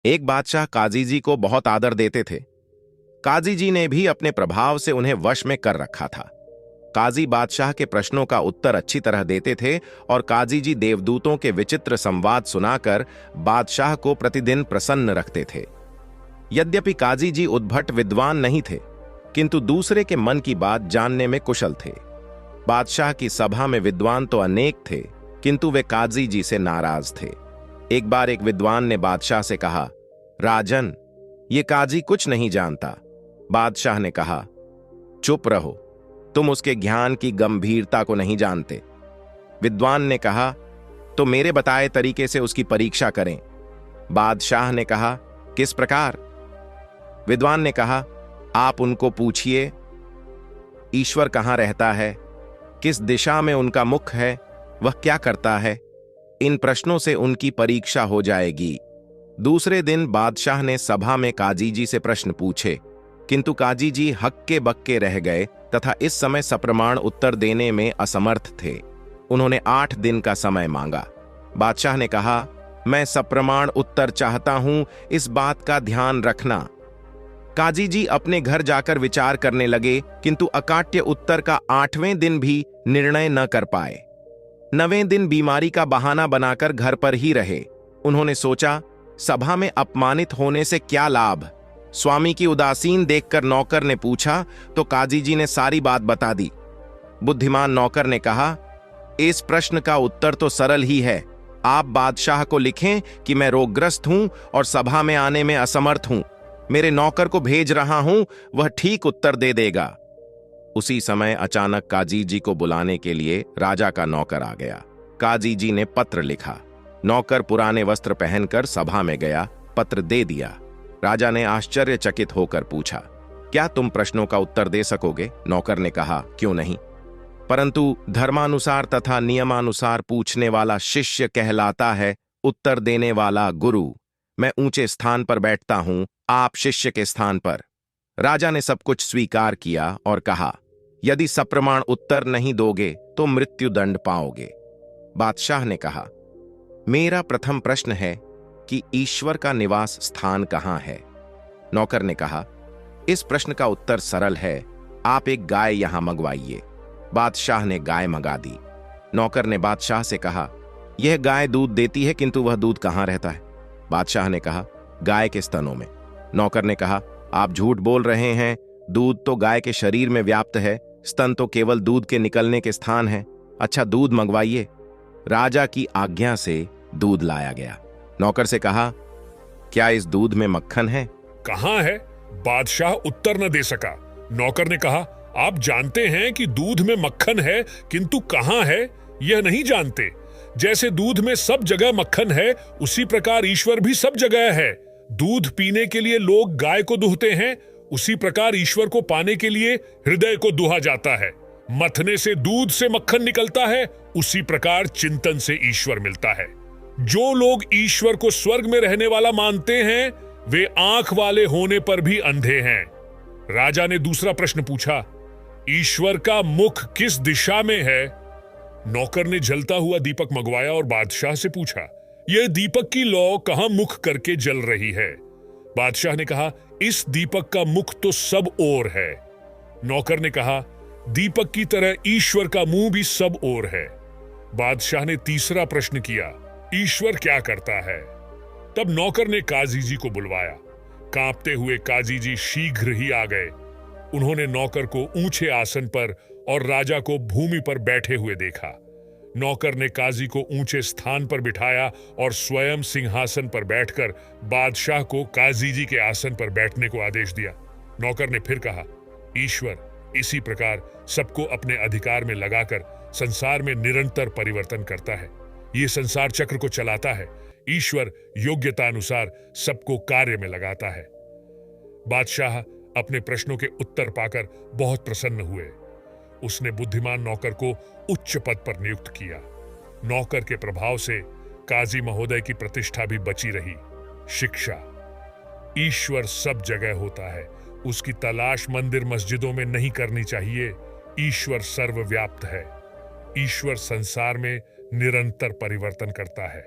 एक बादशाह काजी जी को बहुत आदर देते थे। काजी जी ने भी अपने प्रभाव से उन्हें वश में कर रखा था। काजी बादशाह के प्रश्नों का उत्तर अच्छी तरह देते थे और काजी जी देवदूतों के विचित्र संवाद सुनाकर बादशाह को प्रतिदिन प्रसन्न रखते थे। यद्यपि काजी जी उद्भट विद्वान नहीं थे, किंतु दूसरे के मन की बात जानने में कुशल थे। बादशाह की सभा में विद्वान तो अनेक थे, किंतु वे काजी जी से नाराज थे। एक बार एक विद्वान ने बादशाह से कहा, राजन, ये काजी कुछ नहीं जानता। बादशाह ने कहा, चुप रहो, तुम उसके ज्ञान की गंभीरता को नहीं जानते। विद्वान ने कहा, तो मेरे बताए तरीके से उसकी परीक्षा करें। बादशाह ने कहा, किस प्रकार? विद्वान ने कहा, आप उनको पूछिए, ईश्वर कहां रहता है, किस दिशा में उनका मुख है, वह क्या करता है। इन प्रश्नों से उनकी परीक्षा हो जाएगी। दूसरे दिन बादशाह ने सभा में काजी जी से प्रश्न पूछे, किंतु काजी जी हक्के बक्के रह गए तथा इस समय सप्रमाण उत्तर देने में असमर्थ थे। उन्होंने 8 दिन का समय मांगा। बादशाह ने कहा, मैं सप्रमाण उत्तर चाहता हूं, इस बात का ध्यान रखना। काजी जी अपने घर जाकर विचार करने लगे, किंतु अकाट्य उत्तर का 8वें दिन भी निर्णय न कर पाए। 9वें दिन बीमारी का बहाना बनाकर घर पर ही रहे। उन्होंने सोचा, सभा में अपमानित होने से क्या लाभ। स्वामी की उदासीन देखकर नौकर ने पूछा तो काजी जी ने सारी बात बता दी। बुद्धिमान नौकर ने कहा, इस प्रश्न का उत्तर तो सरल ही है। आप बादशाह को लिखें कि मैं रोगग्रस्त हूं और सभा में आने में असमर्थ हूं। मेरे नौकर को भेज रहा हूं, वह ठीक उत्तर दे देगा। उसी समय अचानक काजी जी को बुलाने के लिए राजा का नौकर आ गया। काजी जी ने पत्र लिखा। नौकर पुराने वस्त्र पहनकर सभा में गया, पत्र दे दिया। राजा ने आश्चर्यचकित होकर पूछा, क्या तुम प्रश्नों का उत्तर दे सकोगे? नौकर ने कहा, क्यों नहीं, परंतु धर्मानुसार तथा नियमानुसार पूछने वाला शिष्य कहलाता है, उत्तर देने वाला गुरु। मैं ऊंचे स्थान पर बैठता हूं, आप शिष्य के स्थान पर। राजा ने सब कुछ स्वीकार किया और कहा, यदि सप्रमाण उत्तर नहीं दोगे तो मृत्युदंड पाओगे। बादशाह ने कहा, मेरा प्रथम प्रश्न है कि ईश्वर का निवास स्थान कहां है? नौकर ने कहा, इस प्रश्न का उत्तर सरल है, आप एक गाय यहां मंगवाइए। बादशाह ने गाय मंगा दी। नौकर ने बादशाह से कहा, यह गाय दूध देती है, किंतु वह दूध कहां रहता है? बादशाह ने कहा, गाय के स्तनों में। नौकर ने कहा, आप झूठ बोल रहे हैं, दूध तो गाय के शरीर में व्याप्त है, स्तन तो केवल दूध के निकलने के स्थान है। अच्छा, दूध मंगवाइए। राजा की आज्ञा से दूध लाया गया। नौकर से कहा, क्या इस दूध में मक्खन है? कहां है? बादशाह उत्तर न दे सका। नौकर ने कहा, आप जानते हैं कि दूध में मक्खन है, किंतु कहां है यह नहीं जानते। जैसे दूध में सब जगह मक्खन है, उसी प्रकार ईश्वर भी सब जगह है। दूध पीने के लिए लोग गाय को दुहते हैं, उसी प्रकार ईश्वर को पाने के लिए हृदय को दुहा जाता है। मथने से दूध से मक्खन निकलता है, उसी प्रकार चिंतन से ईश्वर मिलता है। जो लोग ईश्वर को स्वर्ग में रहने वाला मानते हैं, वे आंख वाले होने पर भी अंधे हैं। राजा ने दूसरा प्रश्न पूछा, ईश्वर का मुख किस दिशा में है? नौकर ने जलता हुआ दीपक मंगवाया और बादशाह से पूछा, यह दीपक की लौ कहां मुख करके जल रही है? बादशाह ने कहा, इस दीपक का मुख तो सब ओर है। नौकर ने कहा, दीपक की तरह ईश्वर का मुंह भी सब ओर है। बादशाह ने तीसरा प्रश्न किया, ईश्वर क्या करता है? तब नौकर ने काजी जी को बुलवाया। कांपते हुए काजी जी शीघ्र ही आ गए। उन्होंने नौकर को ऊंचे आसन पर और राजा को भूमि पर बैठे हुए देखा। नौकर ने काजी को ऊंचे स्थान पर बिठाया और स्वयं सिंहासन पर बैठकर बादशाह को काजी जी के आसन पर बैठने को आदेश दिया। नौकर ने फिर कहा, ईश्वर इसी प्रकार सबको अपने अधिकार में लगाकर संसार में निरंतर परिवर्तन करता है। ये संसार चक्र को चलाता है। ईश्वर योग्यतानुसार सबको कार्य में लगाता है। बादशाह अपने प्रश्नों के उत्तर पाकर बहुत प्रसन्न हुए। उसने बुद्धिमान नौकर को उच्च पद पर नियुक्त किया। नौकर के प्रभाव से काजी महोदय की प्रतिष्ठा भी बची रही। शिक्षा, ईश्वर सब जगह होता है, उसकी तलाश मंदिर मस्जिदों में नहीं करनी चाहिए। ईश्वर सर्वव्याप्त है। ईश्वर संसार में निरंतर परिवर्तन करता है।